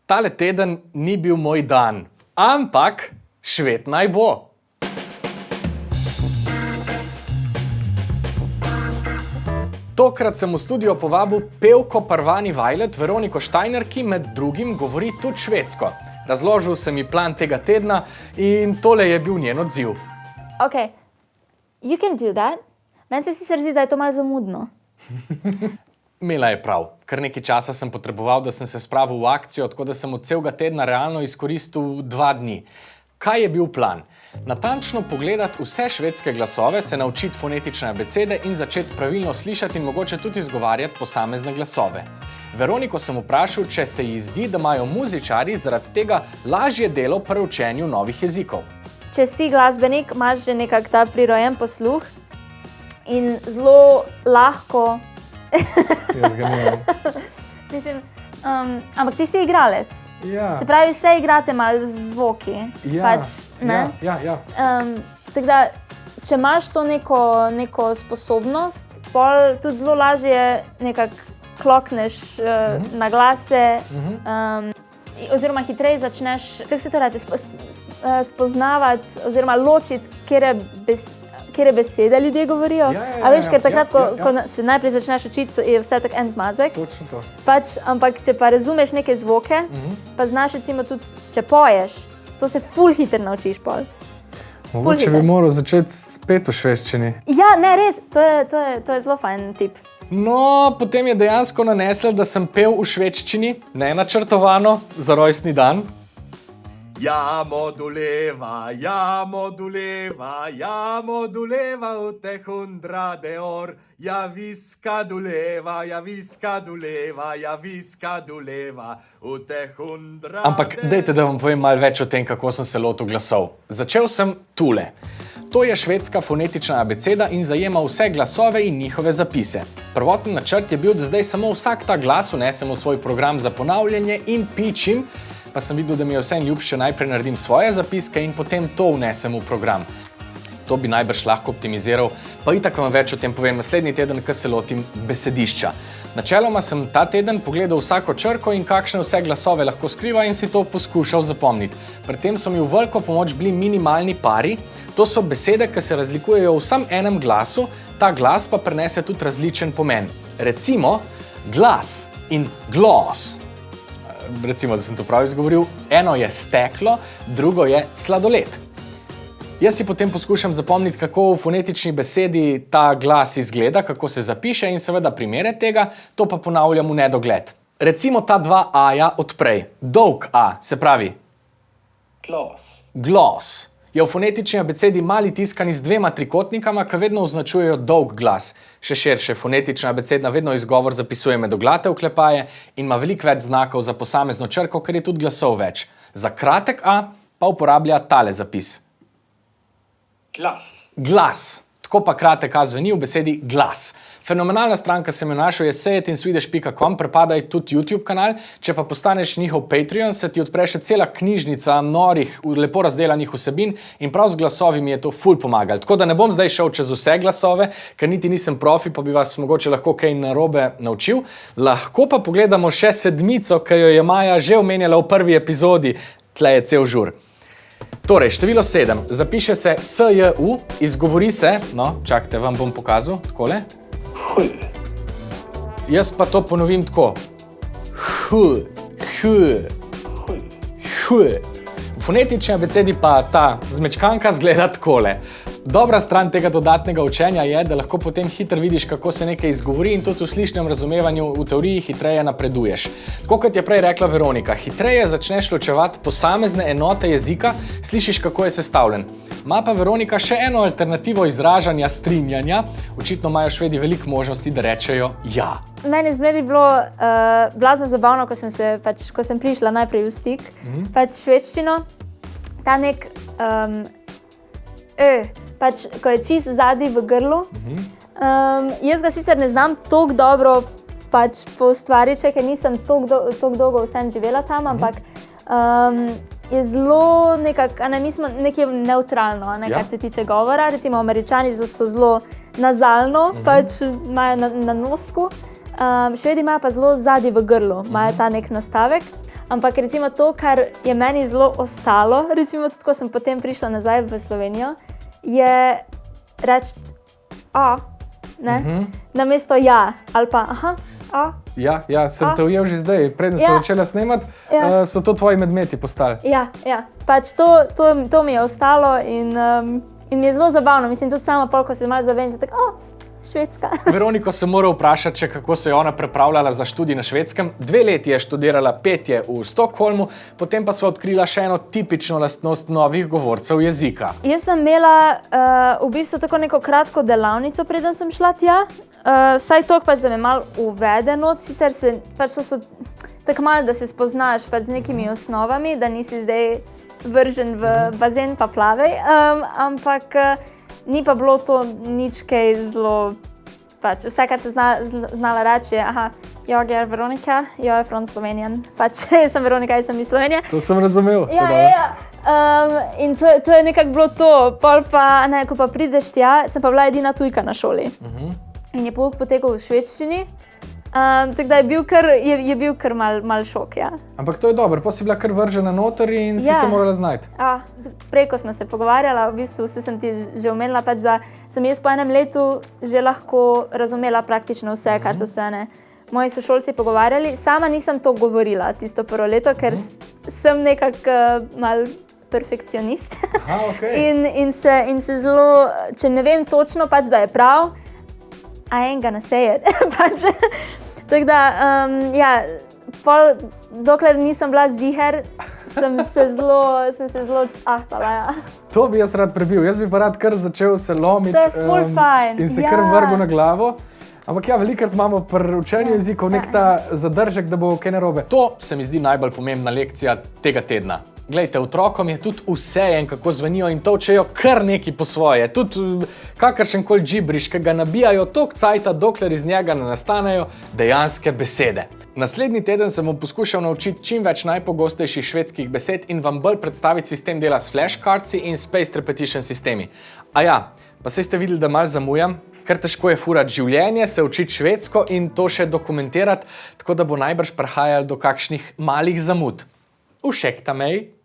Tale teden ni bil moj dan, ampak Šved naj bo. Tokrat sem v studio povabil pevko Parvani Vajlet, Veroniko Štajner, ki med drugim govori tudi švedsko. Razložil sem ji plan tega tedna in tole je bil njen odziv. Ok, you can do that. Meni se sicer zdi, da je to malo zamudno. Imela je prav. Kar nekaj časa sem potreboval, da sem se spravil v akcijo, tako da sem od celega tedna realno izkoristil 2 dni. Kaj je bil plan? Natančno pogledati vse švedske glasove, se naučiti fonetične abecede in začeti pravilno slišati in mogoče tudi izgovarjati posamezne glasove. Veroniko sem vprašal, če se ji zdi, da imajo muzičarji zaradi tega lažje delo pri učenju novih jezikov. Če si glasbenik, imaš že nekak ta prirojen posluh in zelo lahko... Jaz ga nimam. Mislim, ampak ti si igralec. Ja. Se pravi, vse igrate malo z zvoki. Ja, ne? ja. Tako da, če imaš to neko sposobnost, pol tudi zelo lažje nekako klokneš na glase, oziroma hitreje začneš, kako se to reče, spoznavati oziroma ločiti, katere besede ljudje govorijo. A veš, ker takrat, ko se najprej začneš učiti, je vse tak en zmazek. Točno to. Ampak če pa razumeš neke zvoke, pa znaš recimo tudi, če poješ, to se ful hitro naučiš pol. Mogoče bi moral začeti spet v švedščini. Ja, ne, res, to je zelo fajn tip. No, potem je dejansko nanesel, da sem pel v švedščini, nenačrtovano, za rojstni dan. Ja moduleva u te 100 år. Ja viska duleva u te 100. Ampak dajte, da vam povem malo več o tem, kako sem se lotil glasov. Začel sem tule. To je švedska fonetična abeceda in zajema vse glasove in njihove zapise. Prvotni načrt je bil, da zdaj samo vsak ta glas vnesem v svoj program za ponavljanje in pičim, pa sem videl, da mi je vse ljubše najprej naredim svoje zapiske in potem to vnesem v program. To bi najbrž lahko optimiziral, pa itak vam več o tem povem naslednji teden, ko se lotim besedišča. Načeloma sem ta teden pogledal vsako črko in kakšne vse glasove lahko skriva in si to poskušal zapomniti. Pri tem so mi v veliko pomoč bili minimalni pari. To so besede, ki se razlikujejo v samo enem glasu, ta glas pa prenese tudi različen pomen. Recimo, glas in glas. Recimo, da sem to prav izgovoril, eno je steklo, drugo je sladoled. Jaz si potem poskušam zapomniti, kako v fonetični besedi ta glas izgleda, kako se zapiše in seveda primere tega, to pa ponavljam v nedogled. Recimo ta 2 A-ja odprej. Dolg A, se pravi glas. Je v fonetični abecedi mali tiskani z 2 trikotnikama, ki vedno označujejo dolg glas. Še širše, fonetična abecedna vedno izgovor zapisuje med oglate oklepaje in ima veliko več znakov za posamezno črko, ker je tudi glasov več. Za kratek A pa uporablja tale zapis. Glas. Tako pa kratek A zveni v besedi glas. Fenomenalna stran, ki sem jo našel, je sayitinswedish.com, pripada tudi YouTube kanal. Če pa postaneš njihov Patreon, se ti odpre še cela knjižnica norih, lepo razdelanih vsebin in prav z glasovi mi je to ful pomagal. Tako da ne bom zdaj šel čez vse glasove, ker niti nisem profi, pa bi vas mogoče lahko kaj narobe naučil. Lahko pa pogledamo še 7, ki jo je Maja že omenjala v prvi epizodi. Tle je cel žur. Torej, število 7. Zapiše se SJU, izgovori se, no, čakajte, vam bom pokazal, takole. Jaz pa to ponovim tako. V fonetični abecedi pa ta zmečkanka zgleda takole. Dobra stran tega dodatnega učenja je, da lahko potem hitro vidiš, kako se nekaj izgovori in tudi v slišnem razumevanju v teoriji hitreje napreduješ. Tako kot je prej rekla Veronika, hitreje začneš ločevati posamezne enote jezika, slišiš, kako je sestavljen. Ma pa Veronika še eno alternativo izražanja strinjanja. Očitno imajo Švedi veliko možnosti, da rečejo ja. Meni zmeraj bilo blazno zabavno, ko sem prišla najprej v stik, švedščino. Ta nek ko je čist zadaj v grlu. Jaz ga sicer ne znam toliko dobro poustvariti, ker nisem toliko dolgo vsem živela tam, ampak je zelo mi smo nekje neutralno, kar se tiče govora. Recimo Američani so zelo nazalno, imajo na nosku. Švedi imajo pa zelo zadaj v grlu, imajo ta nek nastavek. Ampak recimo to, kar je meni zelo ostalo, recimo tudi, ko sem potem prišla nazaj v Slovenijo, je reči a, ne, namesto ja, ali pa aha, a. Ja, sem te ujel že zdaj, preden sem začela snemati, so to tvoji medmeti postali. Ja, pač to mi je ostalo in mi je zelo zabavno, mislim tudi sama pol, ko se malo zavem, že tako, Švedska. Veroniko sem moral vprašati, še kako se je ona pripravljala za študij na Švedskem. 2 leti je študirala petje v Stockholmu, potem pa sva odkrila še eno tipično lastnost novih govorcev jezika. Jaz sem imela v bistvu tako neko kratko delavnico, preden sem šla tja. Vsaj toliko pač, da me malo uvede not, sicer pač to so tako malo, da se spoznaš pač z nekimi osnovami, da nisi zdaj vržen v bazen pa plavej, ampak ni pa bilo to nič kaj zelo, pač vse, kar se znala reči je, aha, jag je Veronika, jag je from Slovenijan, pač jaz sem Veronika, jaz sem iz Slovenije. To sem razumel. Ja. In to je nekako bilo to, pol pa, ne, ko pa prideš tja, sem pa bila edina tujka na šoli. In je pouk potekal v švedščini, tako da je bil kar mal šok, ja. Ampak to je dobro, pa si bila kar vržena noter in si se morala znajti. Prej, ko smo se pogovarjala, v bistvu sem ti že omenila, pač, da sem jaz po enem letu že lahko razumela praktično vse, kar so se moji sošolci pogovarjali. Sama nisem to govorila tisto prvo leto, ker sem nekako mal perfekcionist. In se zelo, če ne vem točno, pač, da je prav, I ain't gonna say it. Pač, tako da, dokler nisem bila ziher, sem se zelo ahtala, ja. To bi jaz rad prebil, jaz bi pa rad kar začel se lomiti in se kar vrgel na glavo. Ampak ja, velikrat imamo pri učenju jezikov nek ta zadržek, da bo kaj narobe. To se mi zdi najbolj pomembna lekcija tega tedna. Glejte, otrokom je tudi vseeno, kako zvenijo in tolčejo kar neki po svoje. Tudi kakršenkoli džibriš, ki ga nabijajo toliko cajta, dokler iz njega ne nastanejo dejanske besede. Naslednji teden se bom poskušal naučiti čim več najpogostejših švedskih besed in vam bolj predstaviti sistem dela s flashcardsi in spaced repetition sistemi. Pa saj ste videli, da malo zamujam, ker težko je furati življenje, se učiti švedsko in to še dokumentirati, tako da bo najbrž prihajalo do kakšnih malih zamud. Ursäkta mig.